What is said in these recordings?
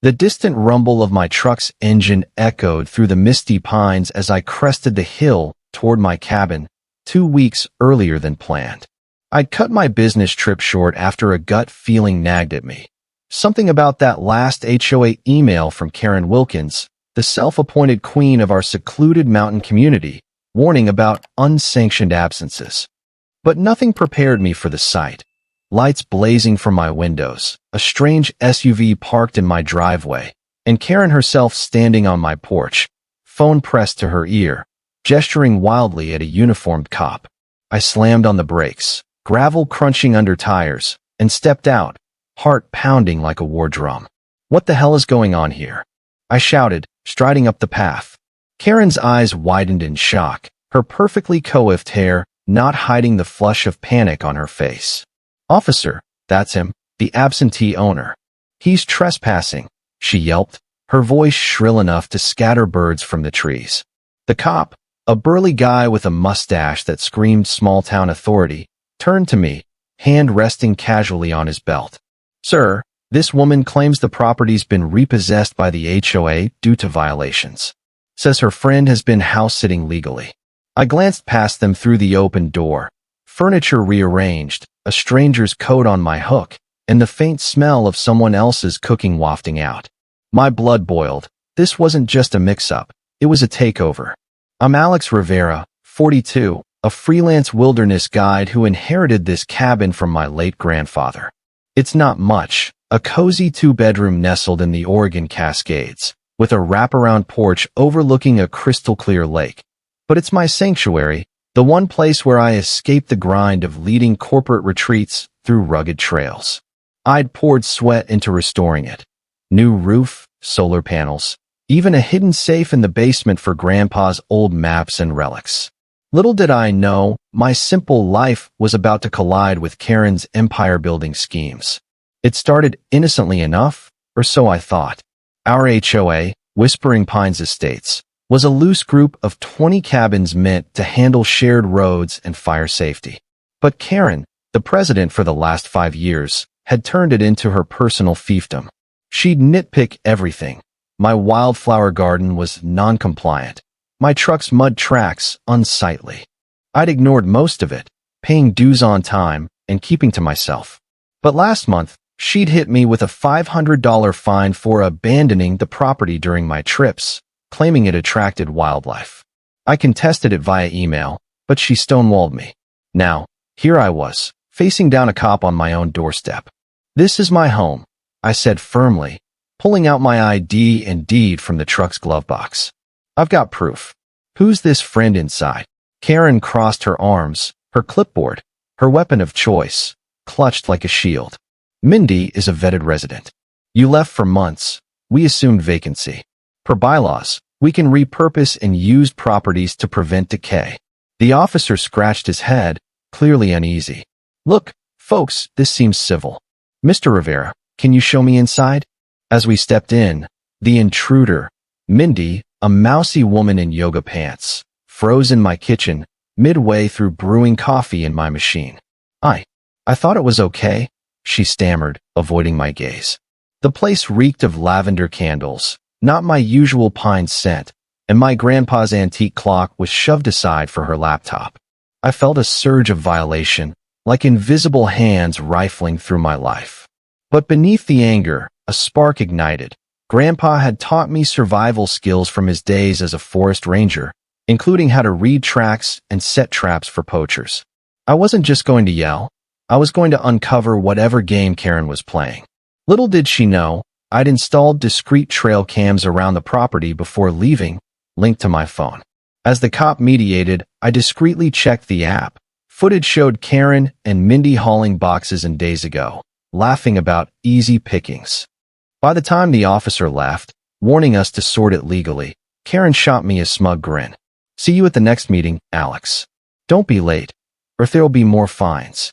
The distant rumble of my truck's engine echoed through the misty pines as I crested the hill toward my cabin 2 weeks earlier than planned. I'd cut my business trip short after a gut feeling nagged at me. Something about that last HOA email from Karen Wilkins, the self-appointed queen of our secluded mountain community, warning about unsanctioned absences. But nothing prepared me for the sight. Lights blazing from my windows, a strange SUV parked in my driveway, and Karen herself standing on my porch, phone pressed to her ear, gesturing wildly at a uniformed cop. I slammed on the brakes, gravel crunching under tires, and stepped out, heart pounding like a war drum. What the hell is going on here? I shouted, striding up the path. Karen's eyes widened in shock, her perfectly coiffed hair not hiding the flush of panic on her face. "Officer, that's him, the absentee owner. He's trespassing," she yelped, her voice shrill enough to scatter birds from the trees. The cop, a burly guy with a mustache that screamed small-town authority, turned to me, hand resting casually on his belt. "Sir, this woman claims the property's been repossessed by the HOA due to violations. Says her friend has been house-sitting legally." I glanced past them through the open door, furniture rearranged, a stranger's coat on my hook, and the faint smell of someone else's cooking wafting out. My blood boiled. This wasn't just a mix-up, it was a takeover. I'm Alex Rivera, 42, a freelance wilderness guide who inherited this cabin from my late grandfather. It's not much, a cozy 2-bedroom nestled in the Oregon Cascades, with a wraparound porch overlooking a crystal-clear lake. But it's my sanctuary, the one place where I escape the grind of leading corporate retreats through rugged trails. I'd poured sweat into restoring it. New roof, solar panels, even a hidden safe in the basement for Grandpa's old maps and relics. Little did I know, my simple life was about to collide with Karen's empire-building schemes. It started innocently enough, or so I thought. Our HOA, Whispering Pines Estates, was a loose group of 20 cabins meant to handle shared roads and fire safety. But Karen, the president for the last 5 years, had turned it into her personal fiefdom. She'd nitpick everything. My wildflower garden was non-compliant. My truck's mud tracks unsightly. I'd ignored most of it, paying dues on time and keeping to myself. But last month, she'd hit me with a $500 fine for abandoning the property during my trips, claiming it attracted wildlife. I contested it via email, but she stonewalled me. Now, here I was, facing down a cop on my own doorstep. "This is my home," I said firmly, pulling out my ID and deed from the truck's glove box. "I've got proof." "Who's this friend inside?" Karen crossed her arms, her clipboard, her weapon of choice, clutched like a shield. "Mindy is a vetted resident. You left for months. We assumed vacancy. Per bylaws, we can repurpose and use properties to prevent decay." The officer scratched his head, clearly uneasy. "Look, folks, this seems civil. Mr. Rivera, can you show me inside?" As we stepped in, the intruder, Mindy, a mousy woman in yoga pants, froze in my kitchen, midway through brewing coffee in my machine. I thought it was okay," she stammered, avoiding my gaze. The place reeked of lavender candles, not my usual pine scent, and my grandpa's antique clock was shoved aside for her laptop. I felt a surge of violation, like invisible hands rifling through my life. But beneath the anger, a spark ignited. Grandpa had taught me survival skills from his days as a forest ranger, including how to read tracks and set traps for poachers. I wasn't just going to yell, I was going to uncover whatever game Karen was playing. Little did she know, I'd installed discreet trail cams around the property before leaving, linked to my phone. As the cop mediated, I discreetly checked the app. Footage showed Karen and Mindy hauling boxes in days ago, laughing about easy pickings. By the time the officer left, warning us to sort it legally, Karen shot me a smug grin. "See you at the next meeting, Alex. Don't be late, or there'll be more fines."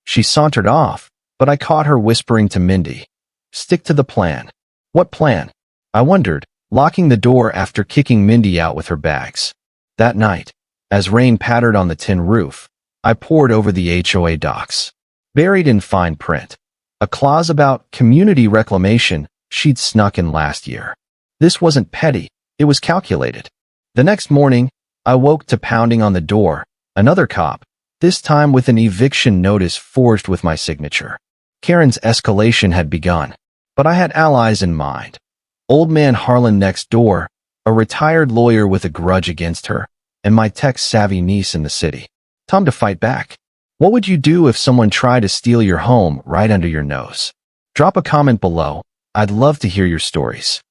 She sauntered off, but I caught her whispering to Mindy, "Stick to the plan." "What plan?" I wondered, locking the door after kicking Mindy out with her bags. That night, as rain pattered on the tin roof, I pored over the HOA docs. Buried in fine print, a clause about community reclamation she'd snuck in last year. This wasn't petty, it was calculated. The next morning, I woke to pounding on the door, another cop, this time with an eviction notice forged with my signature. Karen's escalation had begun, but I had allies in mind. Old man Harlan next door, a retired lawyer with a grudge against her, and my tech-savvy niece in the city. Time to fight back. What would you do if someone tried to steal your home right under your nose? Drop a comment below. I'd love to hear your stories.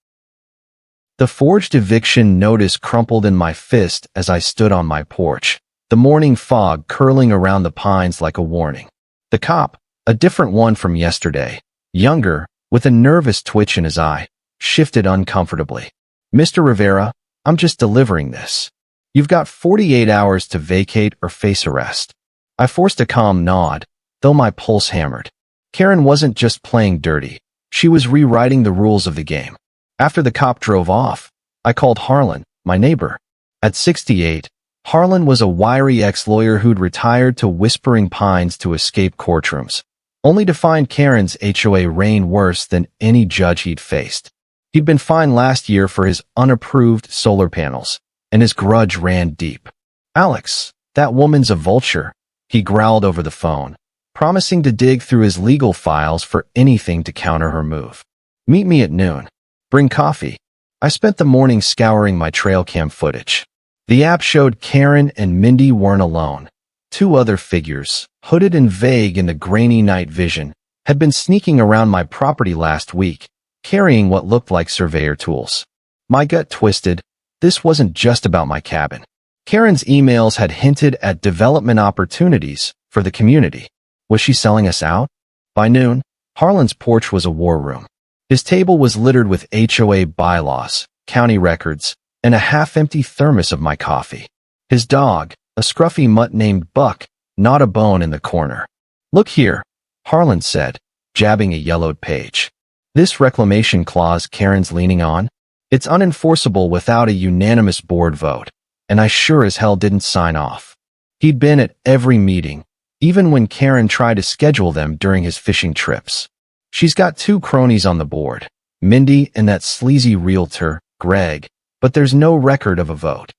The forged eviction notice crumpled in my fist as I stood on my porch, the morning fog curling around the pines like a warning. The cop, a different one from yesterday, younger, with a nervous twitch in his eye, shifted uncomfortably. Mr. Rivera, I'm just delivering this. You've got 48 hours to vacate or face arrest. I forced a calm nod, though my pulse hammered. Karen wasn't just playing dirty. She was rewriting the rules of the game. After the cop drove off, I called Harlan, my neighbor. At 68, Harlan was a wiry ex-lawyer who'd retired to Whispering Pines to escape courtrooms, only to find Karen's HOA reign worse than any judge he'd faced. He'd been fined last year for his unapproved solar panels, and his grudge ran deep. Alex, that woman's a vulture, he growled over the phone, promising to dig through his legal files for anything to counter her move. Meet me at noon. Bring coffee. I spent the morning scouring my trail cam footage. The app showed Karen and Mindy weren't alone. Two other figures, hooded and vague in the grainy night vision, had been sneaking around my property last week, carrying what looked like surveyor tools. My gut twisted. This wasn't just about my cabin. Karen's emails had hinted at development opportunities for the community. Was she selling us out? By noon, Harlan's porch was a war room. His table was littered with HOA bylaws, county records, and a half-empty thermos of my coffee. His dog, a scruffy mutt named Buck, gnawed a bone in the corner. Look here, Harlan said, jabbing a yellowed page. This reclamation clause Karen's leaning on? It's unenforceable without a unanimous board vote, and I sure as hell didn't sign off. He'd been at every meeting, even when Karen tried to schedule them during his fishing trips. She's got two cronies on the board, Mindy and that sleazy realtor, Greg, but there's no record of a vote.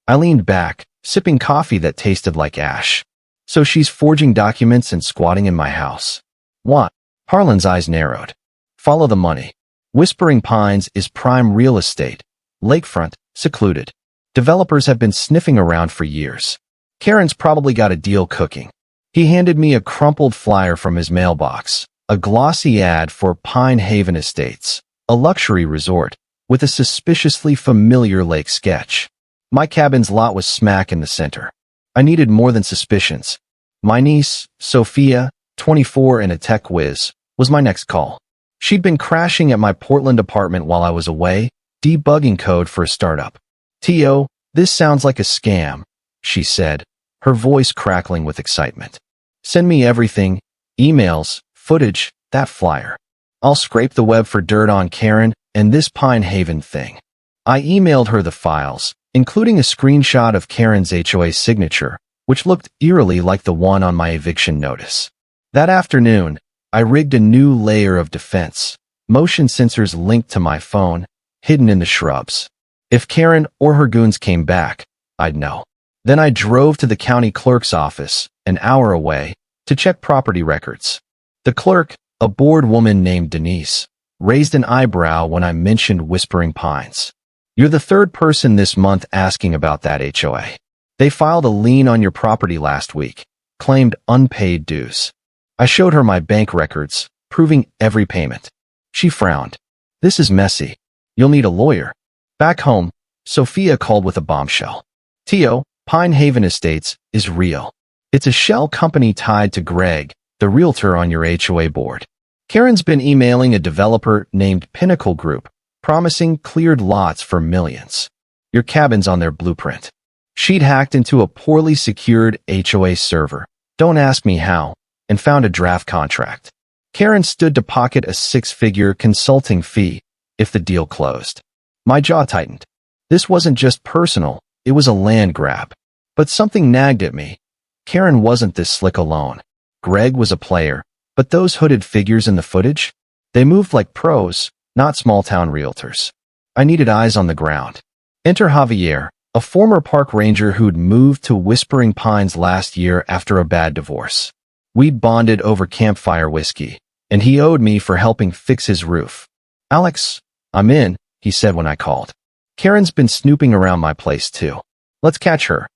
I leaned back, sipping coffee that tasted like ash. So she's forging documents and squatting in my house. What? Harlan's eyes narrowed. Follow the money. Whispering Pines is prime real estate, lakefront, secluded. Developers have been sniffing around for years. Karen's probably got a deal cooking. He handed me a crumpled flyer from his mailbox, a glossy ad for Pine Haven Estates, a luxury resort, with a suspiciously familiar lake sketch. My cabin's lot was smack in the center. I needed more than suspicions. My niece, Sophia, 24 and a tech whiz, was my next call. She'd been crashing at my Portland apartment while I was away, debugging code for a startup. T.O., this sounds like a scam, she said, her voice crackling with excitement. Send me everything, emails, footage, that flyer. I'll scrape the web for dirt on Karen and this Pine Haven thing. I emailed her the files, including a screenshot of Karen's HOA signature, which looked eerily like the one on my eviction notice. That afternoon, I rigged a new layer of defense, motion sensors linked to my phone, hidden in the shrubs. If Karen or her goons came back, I'd know. Then I drove to the county clerk's office, an hour away, to check property records. The clerk, a bored woman named Denise, raised an eyebrow when I mentioned Whispering Pines. You're the third person this month asking about that HOA. They filed a lien on your property last week, claimed unpaid dues. I showed her my bank records, proving every payment. She frowned. This is messy. You'll need a lawyer. Back home, Sophia called with a bombshell. T.O., Pine Haven Estates is real. It's a shell company tied to Greg, the realtor on your HOA board. Karen's been emailing a developer named Pinnacle Group, promising cleared lots for millions. Your cabin's on their blueprint. She'd hacked into a poorly secured HOA server, don't ask me how, and found a draft contract. Karen stood to pocket a six-figure consulting fee if the deal closed. My jaw tightened. This wasn't just personal, it was a land grab. But something nagged at me. Karen wasn't this slick alone. Greg was a player, but those hooded figures in the footage? They moved like pros, not small-town realtors. I needed eyes on the ground. Enter Javier, a former park ranger who'd moved to Whispering Pines last year after a bad divorce. We'd bonded over campfire whiskey, and he owed me for helping fix his roof. "Alex, I'm in," he said when I called. "Karen's been snooping around my place too. Let's catch her."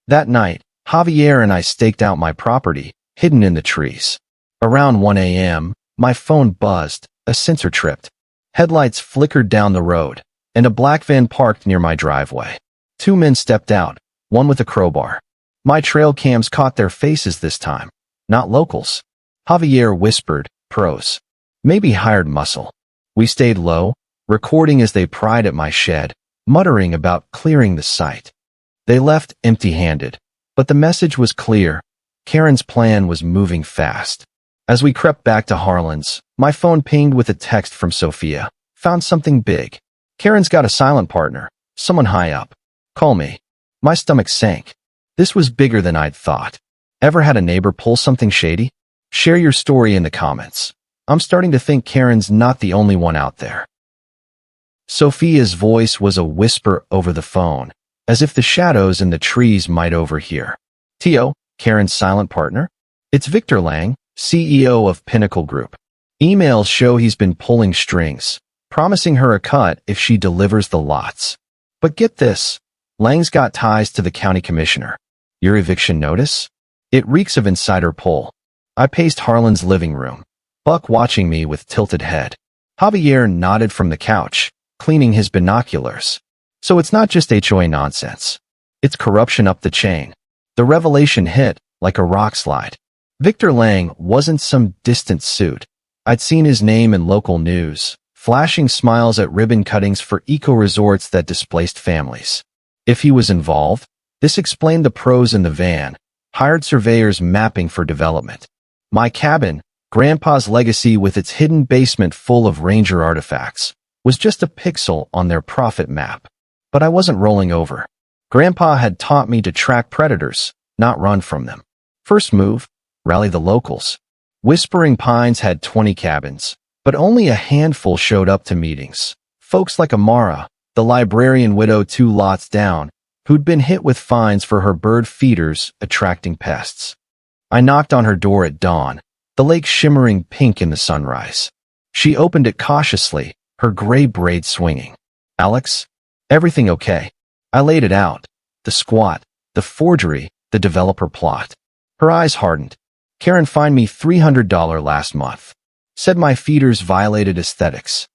That night, Javier and I staked out my property, hidden in the trees. Around 1 a.m., my phone buzzed, a sensor tripped. Headlights flickered down the road, and a black van parked near my driveway. 2 men stepped out, one with a crowbar. My trail cams caught their faces this time, not locals. Javier whispered, "Pros. Maybe hired muscle." We stayed low, recording as they pried at my shed, muttering about clearing the site. They left empty-handed, but the message was clear. Karen's plan was moving fast. As we crept back to Harlan's, my phone pinged with a text from Sophia. "Found something big. Karen's got a silent partner, someone high up. Call me." My stomach sank. This was bigger than I'd thought. Ever had a neighbor pull something shady? Share your story in the comments. I'm starting to think Karen's not the only one out there. Sophia's voice was a whisper over the phone, as if the shadows in the trees might overhear. "Tio, Karen's silent partner? It's Victor Lang, CEO of Pinnacle Group. Emails show he's been pulling strings, promising her a cut if she delivers the lots. But get this, Lang's got ties to the county commissioner. Your eviction notice? It reeks of insider pull." I paced Harlan's living room, Buck watching me with tilted head. Javier nodded from the couch, cleaning his binoculars. "So it's not just HOA nonsense. It's corruption up the chain." The revelation hit like a rock slide. Victor Lang wasn't some distant suit. I'd seen his name in local news, flashing smiles at ribbon cuttings for eco-resorts that displaced families. If he was involved, this explained the pros in the van, hired surveyors mapping for development. My cabin, Grandpa's legacy with its hidden basement full of ranger artifacts, was just a pixel on their profit map. But I wasn't rolling over. Grandpa had taught me to track predators, not run from them. First move, rally the locals. Whispering Pines had 20 cabins, but only a handful showed up to meetings. Folks like Amara, the librarian widow 2 lots down, who'd been hit with fines for her bird feeders attracting pests. I knocked on her door at dawn, the lake shimmering pink in the sunrise. She opened it cautiously, her gray braid swinging. "Alex, everything okay?" I laid it out. The squat, the forgery, the developer plot. Her eyes hardened. "Karen fined me $300 last month. Said my feeders violated aesthetics.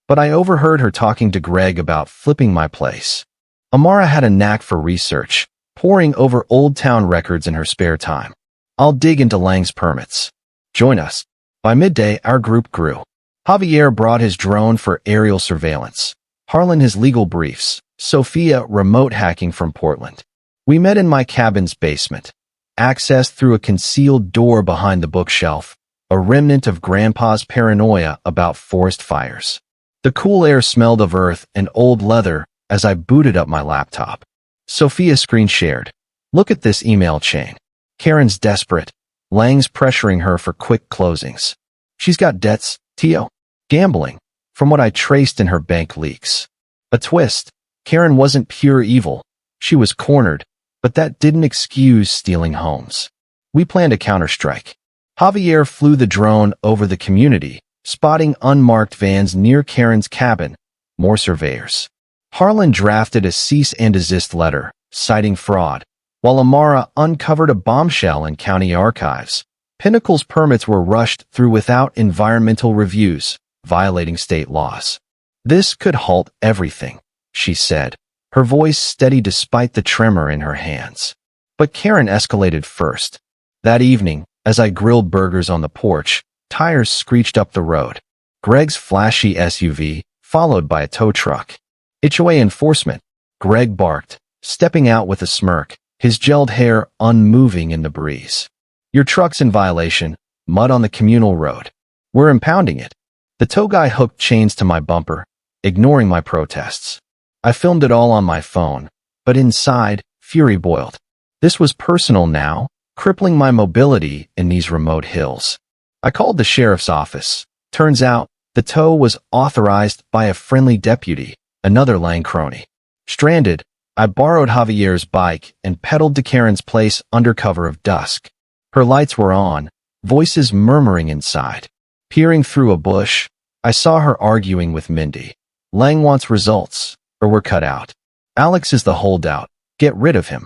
But I overheard her talking to Greg about flipping my place." Amara had a knack for research, poring over Old Town records in her spare time. "I'll dig into Lang's permits. Join us." By midday, our group grew. Javier brought his drone for aerial surveillance, Harlan his legal briefs, Sophia remote hacking from Portland. We met in my cabin's basement, accessed through a concealed door behind the bookshelf, a remnant of Grandpa's paranoia about forest fires. The cool air smelled of earth and old leather as I booted up my laptop. Sophia screen shared. "Look at this email chain. Karen's desperate. Lang's pressuring her for quick closings. She's got debts, Tio. Gambling, from what I traced in her bank leaks. A twist. Karen wasn't pure evil. She was cornered, but that didn't excuse stealing homes. We planned a counterstrike. Javier flew the drone over the community, spotting unmarked vans near Karen's cabin. More surveyors. Harlan drafted a cease and desist letter, citing fraud, while Amara uncovered a bombshell in county archives. Pinnacle's permits were rushed through without environmental reviews, violating state laws. "This could halt everything," she said, her voice steady despite the tremor in her hands. But Karen escalated first. That evening, as I grilled burgers on the porch, tires screeched up the road. Greg's flashy SUV, followed by a tow truck. "HOA enforcement," Greg barked, stepping out with a smirk, his gelled hair unmoving in the breeze. "Your truck's in violation, mud on the communal road. We're impounding it." The tow guy hooked chains to my bumper, ignoring my protests. I filmed it all on my phone, but inside, fury boiled. This was personal now, crippling my mobility in these remote hills. I called the sheriff's office. Turns out, The tow was authorized by a friendly deputy, another Lang crony. Stranded, I borrowed Javier's bike and pedaled to Karen's place under cover of dusk. Her lights were on, voices murmuring inside. Peering through a bush, I saw her arguing with Mindy. Lang wants results, or we're cut out. Alex is the holdout. Get rid of him.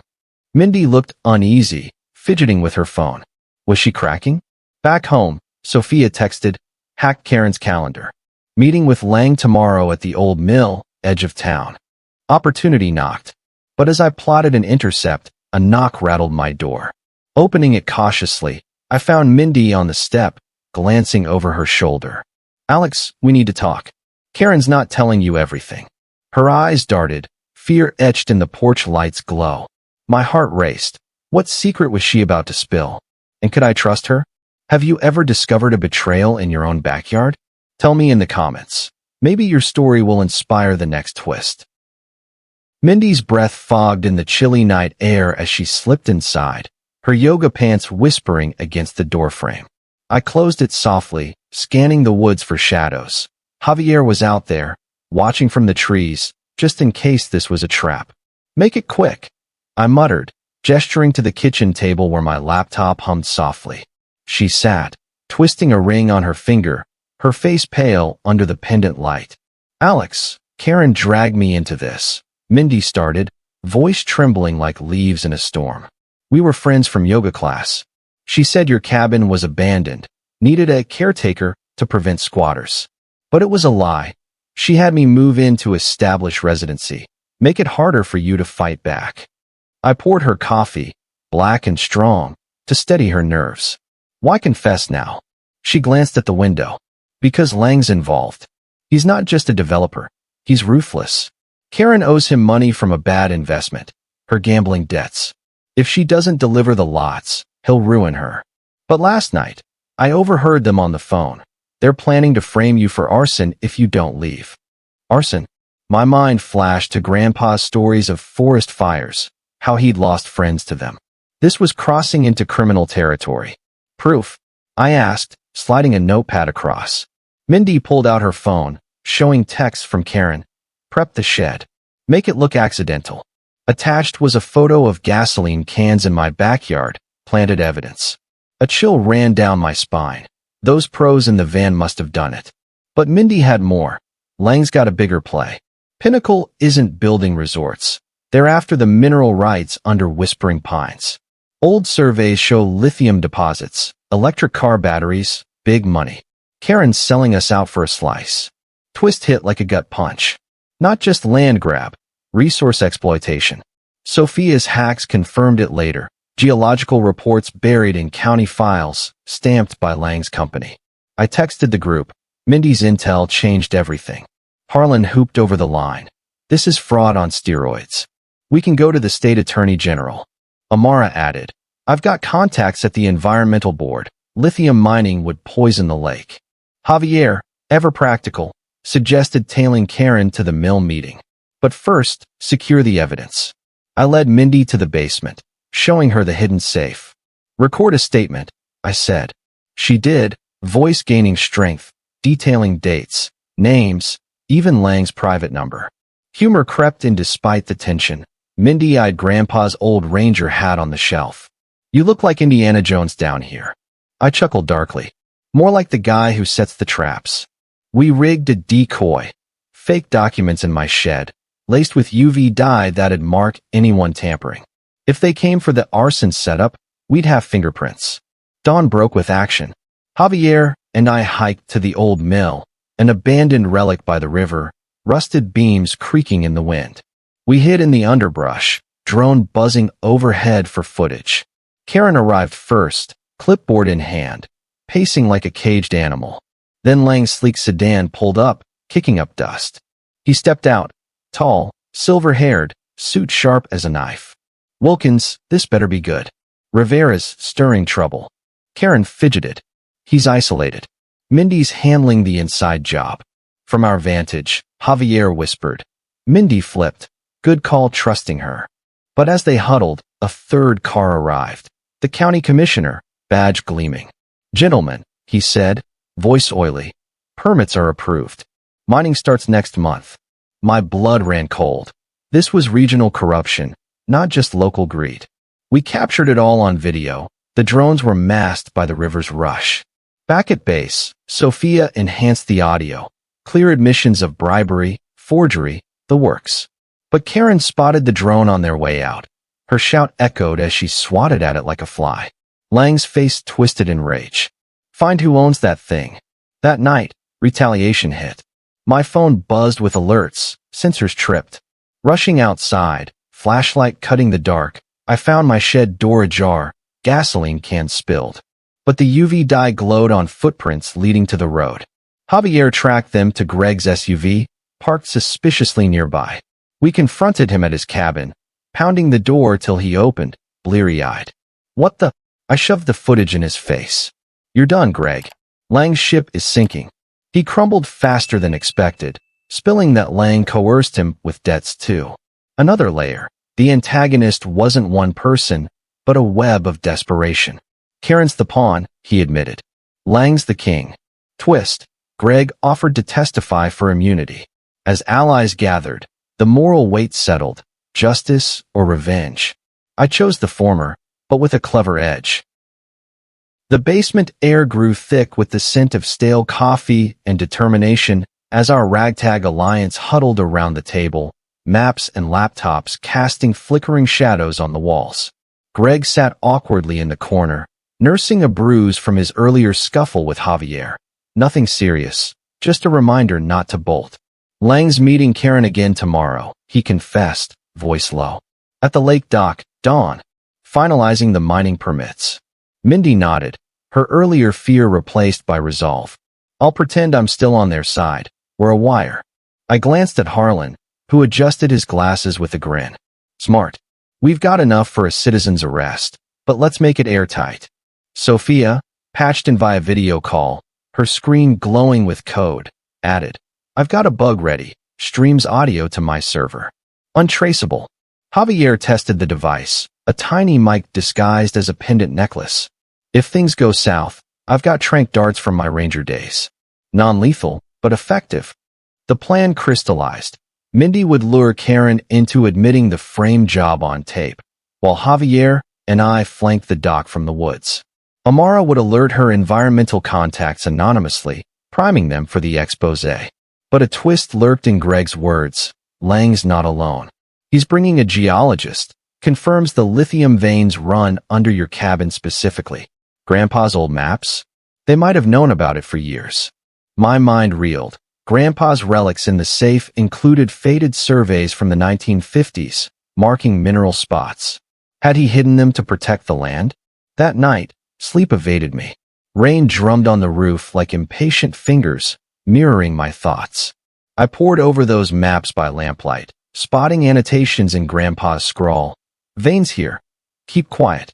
Mindy looked uneasy, fidgeting with her phone. Was she cracking? Back home, Sophia texted, hacked Karen's calendar. Meeting with Lang tomorrow at the old mill, edge of town. Opportunity knocked. But as I plotted an intercept, a knock rattled my door. Opening it cautiously, I found Mindy on the step, glancing over her shoulder. Alex, we need to talk. Karen's not telling you everything. Her eyes darted, fear etched in the porch light's glow. My heart raced. What secret was she about to spill? And could I trust her? Have you ever discovered a betrayal in your own backyard? Tell me in the comments. Maybe your story will inspire the next twist. Mindy's breath fogged in the chilly night air as she slipped inside, her yoga pants whispering against the doorframe. I closed it softly, scanning the woods for shadows. Javier was out there, watching from the trees, just in case this was a trap. Make it quick, I muttered, gesturing to the kitchen table where my laptop hummed softly. She sat, twisting a ring on her finger, her face pale under the pendant light. Alex, Karen dragged me into this. Mindy started, voice trembling like leaves in a storm. We were friends from yoga class. She said your cabin was abandoned, needed a caretaker to prevent squatters. But it was a lie. She had me move into established residency, make it harder for you to fight back. I poured her coffee, black and strong, to steady her nerves. Why confess now? She glanced at the window. Because Lang's involved. He's not just a developer. He's ruthless. Karen owes him money from a bad investment, her gambling debts. If she doesn't deliver the lots, he'll ruin her. But last night, I overheard them on the phone. They're planning to frame you for arson if you don't leave. Arson? My mind flashed to Grandpa's stories of forest fires, how he'd lost friends to them. This was crossing into criminal territory. Proof? I asked, sliding a notepad across. Mindy pulled out her phone, showing texts from Karen. Prep the shed. Make it look accidental. Attached was a photo of gasoline cans in my backyard, planted evidence. A chill ran down my spine. Those pros in the van must have done it. But Mindy had more. Lang's got a bigger play. Pinnacle isn't building resorts. They're after the mineral rights under Whispering Pines. Old surveys show lithium deposits, electric car batteries, big money. Karen's selling us out for a slice. Twist hit like a gut punch. Not just land grab, resource exploitation. Sophia's hacks confirmed it later. Geological reports buried in county files, stamped by Lang's company. I texted the group. Mindy's intel changed everything. Harlan hooped over the line. This is fraud on steroids. We can go to the state attorney general. Amara added, I've got contacts at the environmental board. Lithium mining would poison the lake. Javier, ever practical, suggested tailing Karen to the mill meeting. But first, secure the evidence. I led Mindy to the basement, showing her the hidden safe. Record a statement, I said. She did, voice gaining strength, detailing dates, names, even Lang's private number. Humor crept in despite the tension. Mindy eyed Grandpa's old ranger hat on the shelf. You look like Indiana Jones down here. I chuckled darkly. More like the guy who sets the traps. We rigged a decoy. Fake documents in my shed, laced with UV dye that'd mark anyone tampering. If they came for the arson setup, we'd have fingerprints. Dawn broke with action. Javier and I hiked to the old mill, an abandoned relic by the river, rusted beams creaking in the wind. We hid in the underbrush, drone buzzing overhead for footage. Karen arrived first, clipboard in hand, pacing like a caged animal. Then Lang's sleek sedan pulled up, kicking up dust. He stepped out, tall, silver-haired, suit sharp as a knife. Wilkins, this better be good. Rivera's stirring trouble. Karen fidgeted. He's isolated. Mindy's handling the inside job. From our vantage, Javier whispered. Mindy flipped. Good call trusting her. But as they huddled, a third car arrived. The county commissioner, badge gleaming. Gentlemen, he said, voice oily. Permits are approved. Mining starts next month. My blood ran cold. This was regional corruption, not just local greed. We captured it all on video. The drones were masked by the river's rush. Back at base, Sophia enhanced the audio. Clear admissions of bribery, forgery, the works. But Karen spotted the drone on their way out. Her shout echoed as she swatted at it like a fly. Lang's face twisted in rage. Find who owns that thing. That night, retaliation hit. My phone buzzed with alerts, sensors tripped. Rushing outside, flashlight cutting the dark, I found my shed door ajar, gasoline cans spilled. But the UV dye glowed on footprints leading to the road. Javier tracked them to Greg's SUV, parked suspiciously nearby. We confronted him at his cabin, pounding the door till he opened, bleary-eyed. What the? I shoved the footage in his face. You're done, Greg. Lang's ship is sinking. He crumbled faster than expected, spilling that Lang coerced him with debts too. Another layer. The antagonist wasn't one person, but a web of desperation. Karen's the pawn, he admitted. Lang's the king. Twist. Greg offered to testify for immunity. As allies gathered, the moral weight settled. Justice or revenge. I chose the former, but with a clever edge. The basement air grew thick with the scent of stale coffee and determination as our ragtag alliance huddled around the table, maps and laptops casting flickering shadows on the walls. Greg sat awkwardly in the corner, nursing a bruise from his earlier scuffle with Javier. Nothing serious, just a reminder not to bolt. Lang's meeting Karen again tomorrow, he confessed, voice low. At the lake dock, dawn. Finalizing the mining permits. Mindy nodded, her earlier fear replaced by resolve. I'll pretend I'm still on their side. We're a wire. I glanced at Harlan, who adjusted his glasses with a grin. Smart. We've got enough for a citizen's arrest, but let's make it airtight. Sophia, patched in via video call, her screen glowing with code, added, I've got a bug ready, streams audio to my server. Untraceable. Javier tested the device, a tiny mic disguised as a pendant necklace. If things go south, I've got tranq darts from my ranger days. Non-lethal, but effective. The plan crystallized. Mindy would lure Karen into admitting the frame job on tape, while Javier and I flanked the dock from the woods. Amara would alert her environmental contacts anonymously, priming them for the expose. But a twist lurked in Greg's words. Lang's not alone. He's bringing a geologist, confirms the lithium veins run under your cabin specifically. Grandpa's old maps? They might have known about it for years. My mind reeled. Grandpa's relics in the safe included faded surveys from the 1950s, marking mineral spots. Had he hidden them to protect the land? That night, sleep evaded me. Rain drummed on the roof like impatient fingers, mirroring my thoughts. I pored over those maps by lamplight, spotting annotations in Grandpa's scrawl. Veins here. Keep quiet.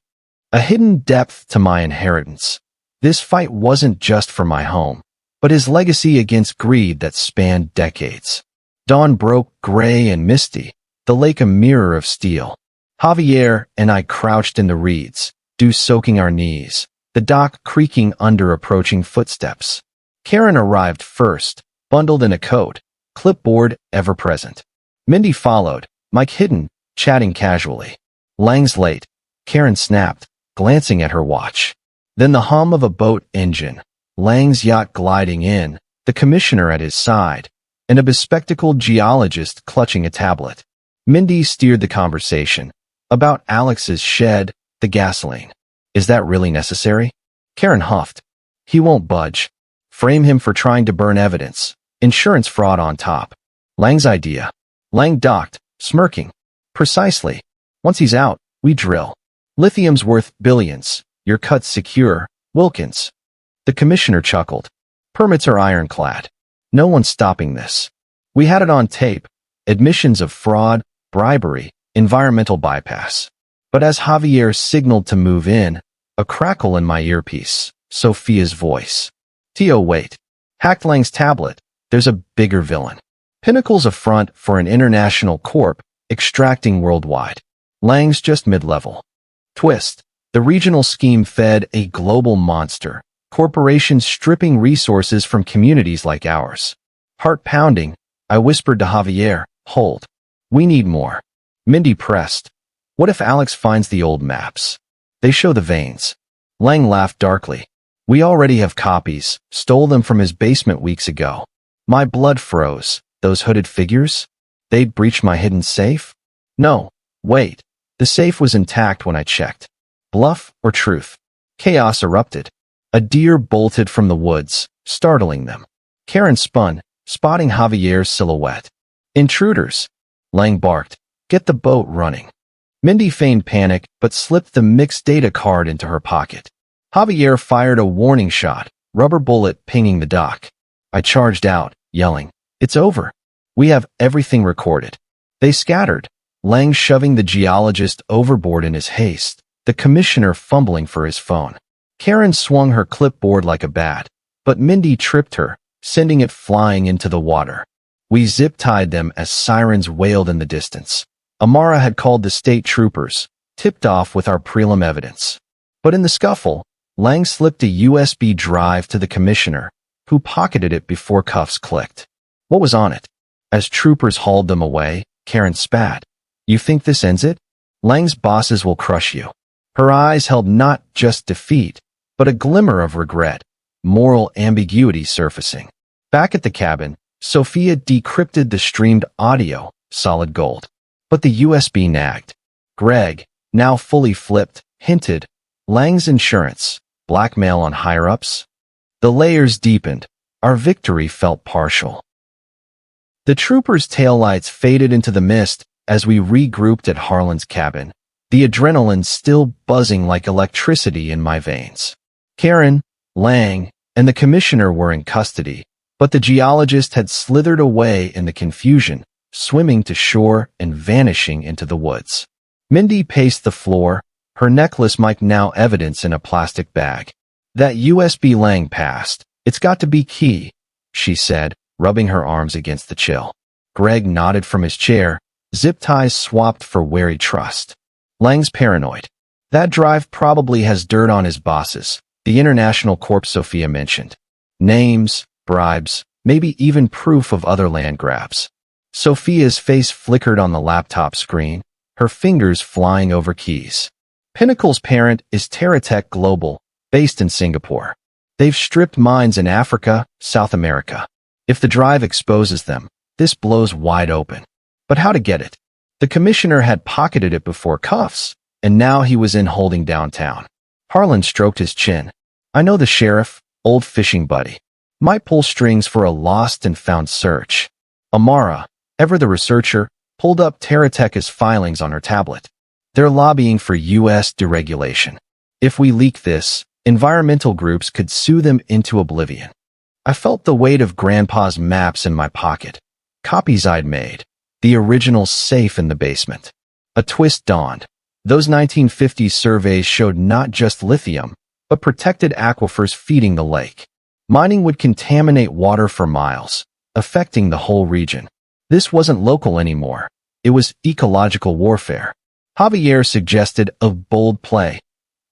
A hidden depth to my inheritance. This fight wasn't just for my home, but his legacy against greed that spanned decades. Dawn broke gray and misty, the lake a mirror of steel. Javier and I crouched in the reeds, dew soaking our knees, the dock creaking under approaching footsteps. Karen arrived first, bundled in a coat, clipboard ever present. Mindy followed, mic hidden, chatting casually. Lang's late, Karen snapped, glancing at her watch. Then the hum of a boat engine, Lang's yacht gliding in, the commissioner at his side, and a bespectacled geologist clutching a tablet. Mindy steered the conversation. About Alex's shed, the gasoline. Is that really necessary? Karen huffed. He won't budge. Frame him for trying to burn evidence. Insurance fraud on top. Lang's idea. Lang docked, smirking. Precisely. Once he's out, we drill. Lithium's worth billions. Your cut's secure, Wilkins. The commissioner chuckled. Permits are ironclad. No one's stopping this. We had it on tape. Admissions of fraud, bribery, environmental bypass. But as Javier signaled to move in, a crackle in my earpiece, Sophia's voice. Tio, wait. Hacked Lang's tablet. There's a bigger villain. Pinnacle's a front for an international corp, extracting worldwide. Lang's just mid-level. Twist. The regional scheme fed a global monster, Corporations stripping resources from communities like ours. Heart pounding, I whispered to Javier, hold. We need more. Mindy pressed. What if Alex finds the old maps? They show the veins. Lang laughed darkly. We already have copies, stole them from his basement weeks ago. My blood froze. Those hooded figures? They'd breached my hidden safe? No, wait. The safe was intact when I checked. Bluff or truth? Chaos erupted. A deer bolted from the woods, startling them. Karen spun, spotting Javier's silhouette. Intruders! Lang barked. Get the boat running. Mindy feigned panic, but slipped the mixed data card into her pocket. Javier fired a warning shot, rubber bullet pinging the dock. I charged out, yelling, it's over. We have everything recorded. They scattered, Lang shoving the geologist overboard in his haste, the commissioner fumbling for his phone. Karen swung her clipboard like a bat, but Mindy tripped her, sending it flying into the water. We zip-tied them as sirens wailed in the distance. Amara had called the state troopers, tipped off with our prelim evidence. But in the scuffle, Lang slipped a USB drive to the commissioner, who pocketed it before cuffs clicked. What was on it? As troopers hauled them away, Karen spat. You think this ends it? Lang's bosses will crush you. Her eyes held not just defeat, but a glimmer of regret, moral ambiguity surfacing. Back at the cabin, Sophia decrypted the streamed audio, solid gold. But the USB nagged. Greg, now fully flipped, hinted, Lang's insurance, blackmail on higher-ups? The layers deepened. Our victory felt partial. The troopers' taillights faded into the mist as we regrouped at Harlan's cabin, the adrenaline still buzzing like electricity in my veins. Karen, Lang, and the commissioner were in custody, but the geologist had slithered away in the confusion, swimming to shore and vanishing into the woods. Mindy paced the floor, her necklace mic now evidence in a plastic bag. That USB Lang passed. It's got to be key, she said, rubbing her arms against the chill. Greg nodded from his chair, zip ties swapped for wary trust. Lang's paranoid. That drive probably has dirt on his bosses, the international corp Sophia mentioned. Names, bribes, maybe even proof of other land grabs. Sophia's face flickered on the laptop screen, her fingers flying over keys. Pinnacle's parent is TerraTech Global, based in Singapore. They've stripped mines in Africa, South America. If the drive exposes them, this blows wide open. But how to get it? The commissioner had pocketed it before cuffs, and now he was in holding downtown. Harlan stroked his chin. I know the sheriff, old fishing buddy. Might pull strings for a lost and found search. Amara, ever the researcher, pulled up TerraTech's filings on her tablet. They're lobbying for U.S. deregulation. If we leak this, environmental groups could sue them into oblivion. I felt the weight of Grandpa's maps in my pocket. Copies I'd made. The original safe in the basement. A twist dawned. Those 1950s surveys showed not just lithium, but protected aquifers feeding the lake. Mining would contaminate water for miles, affecting the whole region. This wasn't local anymore. It was ecological warfare. Javier suggested a bold play.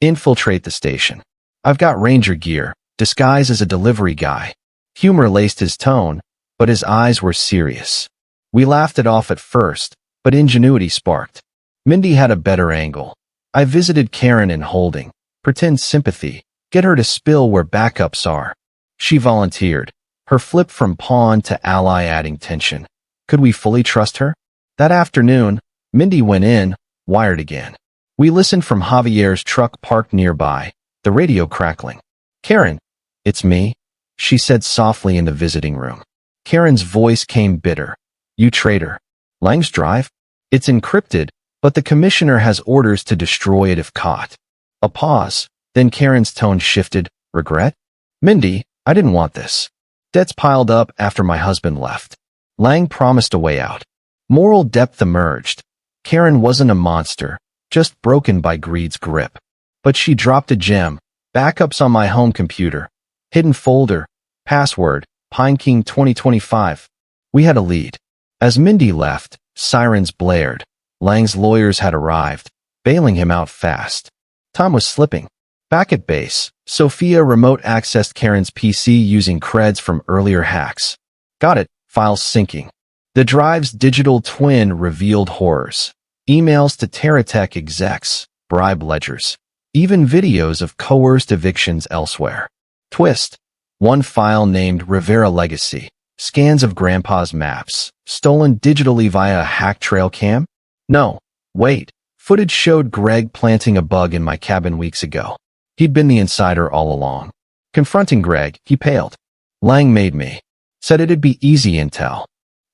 Infiltrate the station. I've got ranger gear, disguised as a delivery guy. Humor laced his tone, but his eyes were serious. We laughed it off at first, but ingenuity sparked. Mindy had a better angle. I visited Karen in holding. Pretend sympathy. Get her to spill where backups are. She volunteered, her flip from pawn to ally adding tension. Could we fully trust her? That afternoon, Mindy went in, wired again. We listened from Javier's truck parked nearby, the radio crackling. Karen, it's me, she said softly in the visiting room. Karen's voice came bitter. You traitor. Lang's drive? It's encrypted, but the commissioner has orders to destroy it if caught. A pause, then Karen's tone shifted. Regret? Mindy, I didn't want this. Debts piled up after my husband left. Lang promised a way out. Moral depth emerged. Karen wasn't a monster, just broken by greed's grip. But she dropped a gem, backups on my home computer, hidden folder, password, Pine King 2025. We had a lead. As Mindy left, sirens blared. Lang's lawyers had arrived, bailing him out fast. Time was slipping. Back at base, Sophia remote accessed Karen's PC using creds from earlier hacks. Got it, files syncing. The drive's digital twin revealed horrors. Emails to TerraTech execs, bribe ledgers, even videos of coerced evictions elsewhere. Twist. One file named Rivera Legacy. Scans of Grandpa's maps, stolen digitally via a hack trail cam? No, wait. Footage showed Greg planting a bug in my cabin weeks ago. He'd been the insider all along. Confronting Greg, he paled. Lang made me. Said it'd be easy intel.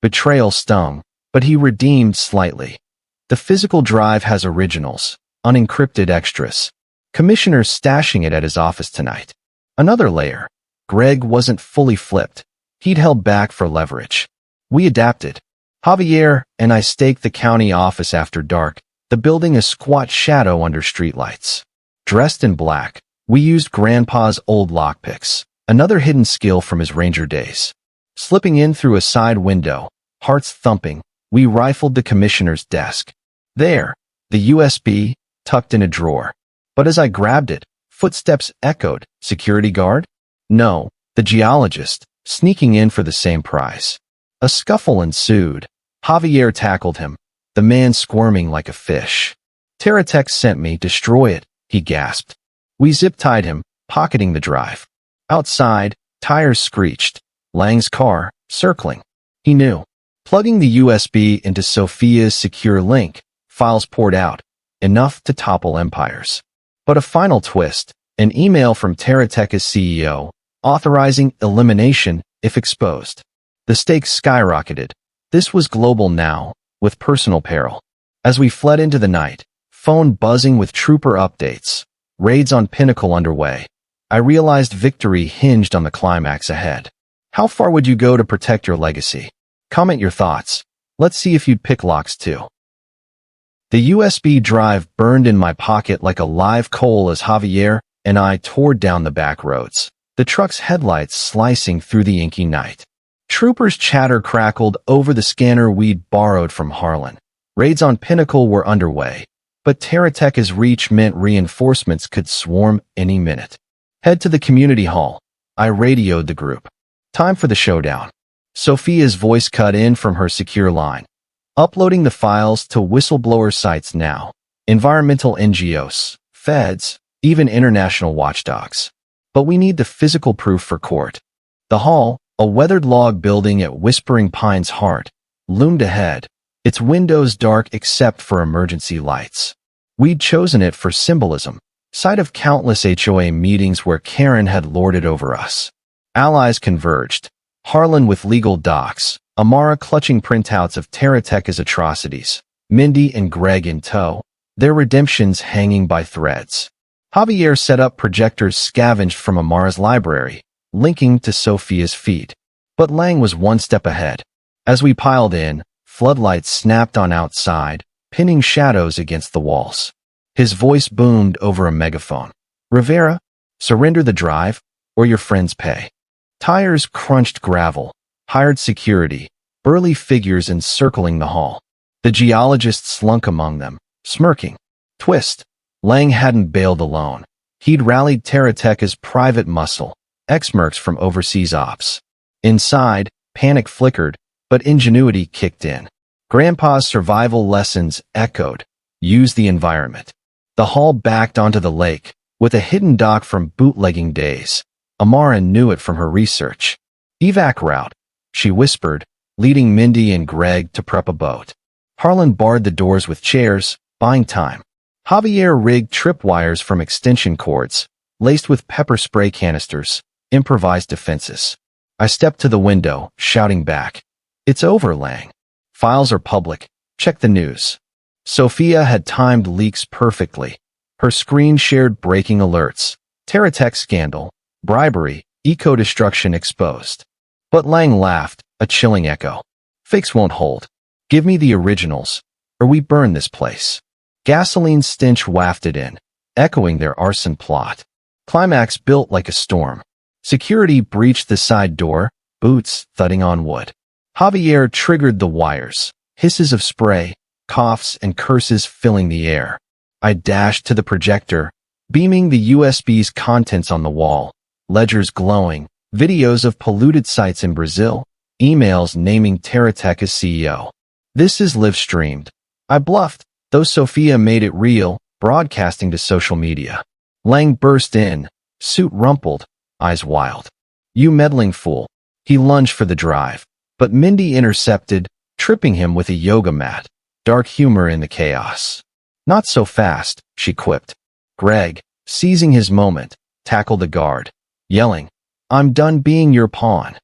Betrayal stung, but he redeemed slightly. The physical drive has originals, unencrypted extras. Commissioner's stashing it at his office tonight. Another layer. Greg wasn't fully flipped. He'd held back for leverage. We adapted. Javier and I staked the county office after dark, the building a squat shadow under streetlights. Dressed in black, we used Grandpa's old lockpicks, another hidden skill from his ranger days. Slipping in through a side window, hearts thumping, we rifled the commissioner's desk. There, the USB, tucked in a drawer. But as I grabbed it, footsteps echoed. Security guard? No, the geologist, sneaking in for the same prize. A scuffle ensued. Javier tackled him, the man squirming like a fish. TerraTech sent me, destroy it, he gasped. We zip-tied him, pocketing the drive. Outside, tires screeched. Lang's car, circling. He knew. Plugging the USB into Sophia's secure link, files poured out, enough to topple empires. But a final twist, an email from TerraTech's CEO, authorizing elimination if exposed. The stakes skyrocketed. This was global now, with personal peril. As we fled into the night, phone buzzing with trooper updates, raids on Pinnacle underway, I realized victory hinged on the climax ahead. How far would you go to protect your legacy? Comment your thoughts. Let's see if you'd pick locks too. The USB drive burned in my pocket like a live coal as Javier and I tore down the back roads, the truck's headlights slicing through the inky night. Troopers' chatter crackled over the scanner we'd borrowed from Harlan. Raids on Pinnacle were underway, but TerraTech's reach meant reinforcements could swarm any minute. Head to the community hall. I radioed the group. Time for the showdown. Sophia's voice cut in from her secure line. Uploading the files to whistleblower sites now. Environmental NGOs, feds, even international watchdogs. But we need the physical proof for court. The hall, a weathered log building at Whispering Pine's heart, loomed ahead, its windows dark except for emergency lights. We'd chosen it for symbolism, site of countless HOA meetings where Karen had lorded over us. Allies converged. Harlan with legal docs, Amara clutching printouts of TerraTech's atrocities, Mindy and Greg in tow, their redemptions hanging by threads. Javier set up projectors scavenged from Amara's library, linking to Sophia's feed. But Lang was one step ahead. As we piled in, floodlights snapped on outside, pinning shadows against the walls. His voice boomed over a megaphone. Rivera, surrender the drive, or your friends pay. Tires crunched gravel, hired security, burly figures encircling the hall. The geologist slunk among them, smirking. Twist. Lang hadn't bailed alone. He'd rallied TerraTech's private muscle, ex-mercs from overseas ops. Inside, panic flickered, but ingenuity kicked in. Grandpa's survival lessons echoed. Use the environment. The hall backed onto the lake, with a hidden dock from bootlegging days. Amara knew it from her research. Evac route, she whispered, leading Mindy and Greg to prep a boat. Harlan barred the doors with chairs, buying time. Javier rigged tripwires from extension cords, laced with pepper spray canisters, improvised defenses. I stepped to the window, shouting back. It's over, Lang. Files are public. Check the news. Sophia had timed leaks perfectly. Her screen shared breaking alerts. TerraTech scandal. Bribery. Eco-destruction exposed. But Lang laughed, a chilling echo. Fakes won't hold. Give me the originals, or we burn this place. Gasoline stench wafted in, echoing their arson plot. Climax built like a storm. Security breached the side door, boots thudding on wood. Javier triggered the wires, hisses of spray, coughs and curses filling the air. I dashed to the projector, beaming the USB's contents on the wall, ledgers glowing, videos of polluted sites in Brazil, emails naming Terateca's CEO. This is live-streamed. I bluffed, though Sophia made it real, broadcasting to social media. Lang burst in, suit rumpled, eyes wild. You meddling fool. He lunged for the drive, but Mindy intercepted, tripping him with a yoga mat. Dark humor in the chaos. Not so fast, she quipped. Greg, seizing his moment, tackled the guard, yelling, I'm done being your pawn.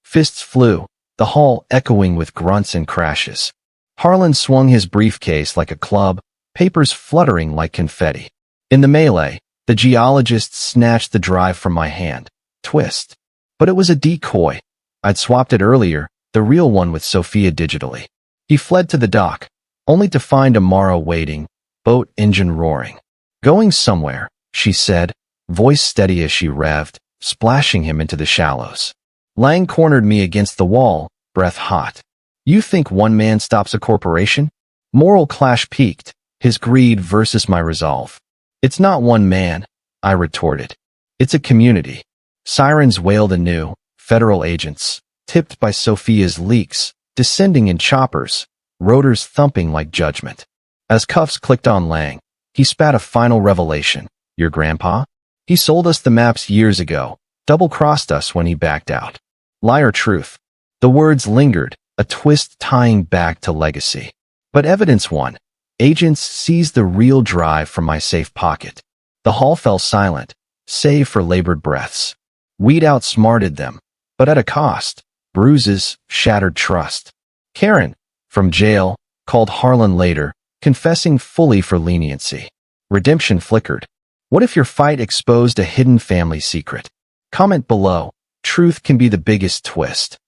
Fists flew, the hall echoing with grunts and crashes. Harlan swung his briefcase like a club, papers fluttering like confetti. In the melee, the geologist snatched the drive from my hand. Twist. But it was a decoy. I'd swapped it earlier, the real one with Sophia digitally. He fled to the dock, only to find Amara waiting, boat engine roaring. Going somewhere, she said, voice steady as she revved, splashing him into the shallows. Lang cornered me against the wall, breath hot. You think one man stops a corporation? Moral clash peaked, his greed versus my resolve. It's not one man, I retorted. It's a community. Sirens wailed anew, federal agents, tipped by Sophia's leaks, descending in choppers, rotors thumping like judgment. As cuffs clicked on Lang, he spat a final revelation. Your grandpa? He sold us the maps years ago, double-crossed us when he backed out. Lie or truth? The words lingered, a twist tying back to legacy. But evidence won. Agents seized the real drive from my safe pocket. The hall fell silent, save for labored breaths. We'd outsmarted them, but at a cost. Bruises, shattered trust. Karen, from jail, called Harlan later, confessing fully for leniency. Redemption flickered. What if your fight exposed a hidden family secret? Comment below. Truth can be the biggest twist.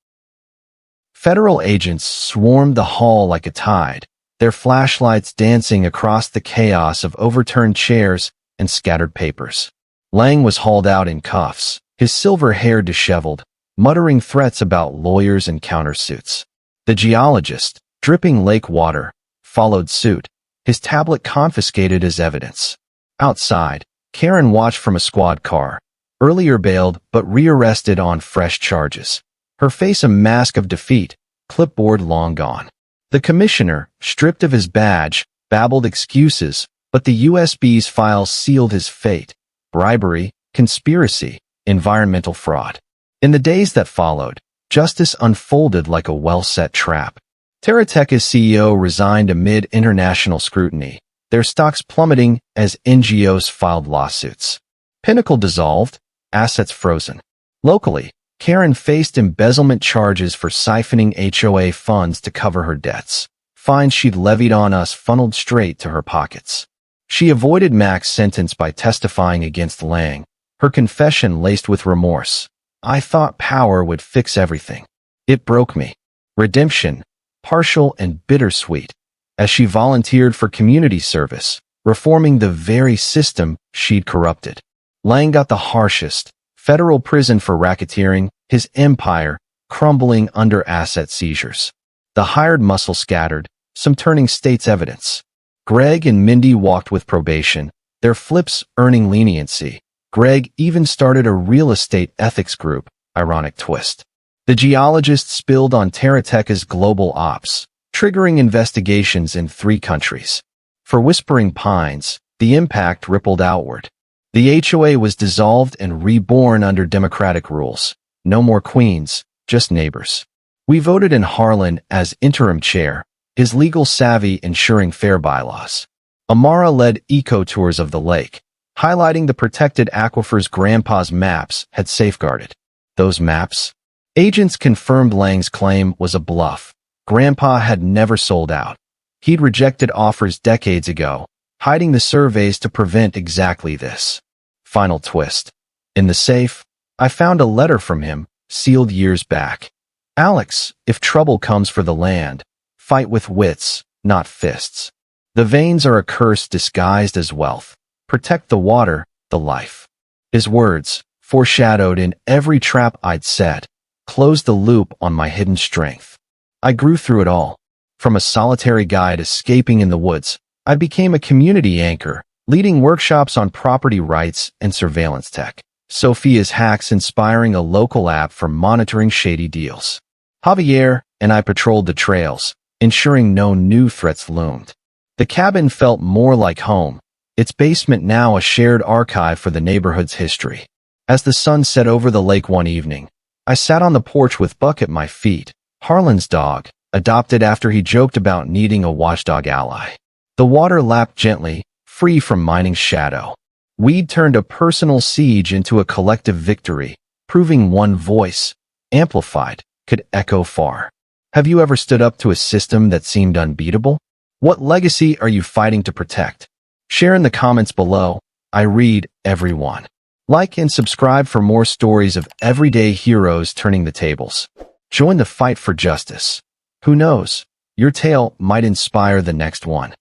Federal agents swarmed the hall like a tide, their flashlights dancing across the chaos of overturned chairs and scattered papers. Lang was hauled out in cuffs, his silver hair disheveled, muttering threats about lawyers and countersuits. The geologist, dripping lake water, followed suit, his tablet confiscated as evidence. Outside, Karen watched from a squad car, earlier bailed but rearrested on fresh charges. Her face a mask of defeat, clipboard long gone. The commissioner, stripped of his badge, babbled excuses, but the USB's files sealed his fate. Bribery, conspiracy, environmental fraud. In the days that followed, justice unfolded like a well-set trap. Terateca's CEO resigned amid international scrutiny, their stocks plummeting as NGOs filed lawsuits. Pinnacle dissolved, assets frozen. Locally, Karen faced embezzlement charges for siphoning HOA funds to cover her debts. Fines she'd levied on us funneled straight to her pockets. She avoided Mac's sentence by testifying against Lang, her confession laced with remorse. I thought power would fix everything. It broke me. Redemption, partial and bittersweet, as she volunteered for community service, reforming the very system she'd corrupted. Lang got the harshest, federal prison for racketeering, his empire crumbling under asset seizures. The hired muscle scattered, some turning state's evidence. Greg and Mindy walked with probation, their flips earning leniency. Greg even started a real estate ethics group, ironic twist. The geologist spilled on Terateca's global ops, triggering investigations in 3 countries. For Whispering Pines, the impact rippled outward. The HOA was dissolved and reborn under democratic rules. No more queens, just neighbors. We voted in Harlan as interim chair, his legal savvy ensuring fair bylaws. Amara led eco-tours of the lake, highlighting the protected aquifers Grandpa's maps had safeguarded. Those maps? Agents confirmed Lang's claim was a bluff. Grandpa had never sold out. He'd rejected offers decades ago, hiding the surveys to prevent exactly this. Final twist. In the safe, I found a letter from him, sealed years back. Alex, if trouble comes for the land, fight with wits, not fists. The veins are a curse disguised as wealth. Protect the water, the life. His words, foreshadowed in every trap I'd set, closed the loop on my hidden strength. I grew through it all. From a solitary guide escaping in the woods, I became a community anchor, leading workshops on property rights and surveillance tech. Sophia's hacks inspiring a local app for monitoring shady deals. Javier and I patrolled the trails, ensuring no new threats loomed. The cabin felt more like home, its basement now a shared archive for the neighborhood's history. As the sun set over the lake one evening, I sat on the porch with Buck at my feet, Harlan's dog, adopted after he joked about needing a watchdog ally. The water lapped gently, free from mining's shadow. We'd turned a personal siege into a collective victory, proving one voice, amplified, could echo far. Have you ever stood up to a system that seemed unbeatable? What legacy are you fighting to protect? Share in the comments below. I read every one. Like and subscribe for more stories of everyday heroes turning the tables. Join the fight for justice. Who knows? Your tale might inspire the next one.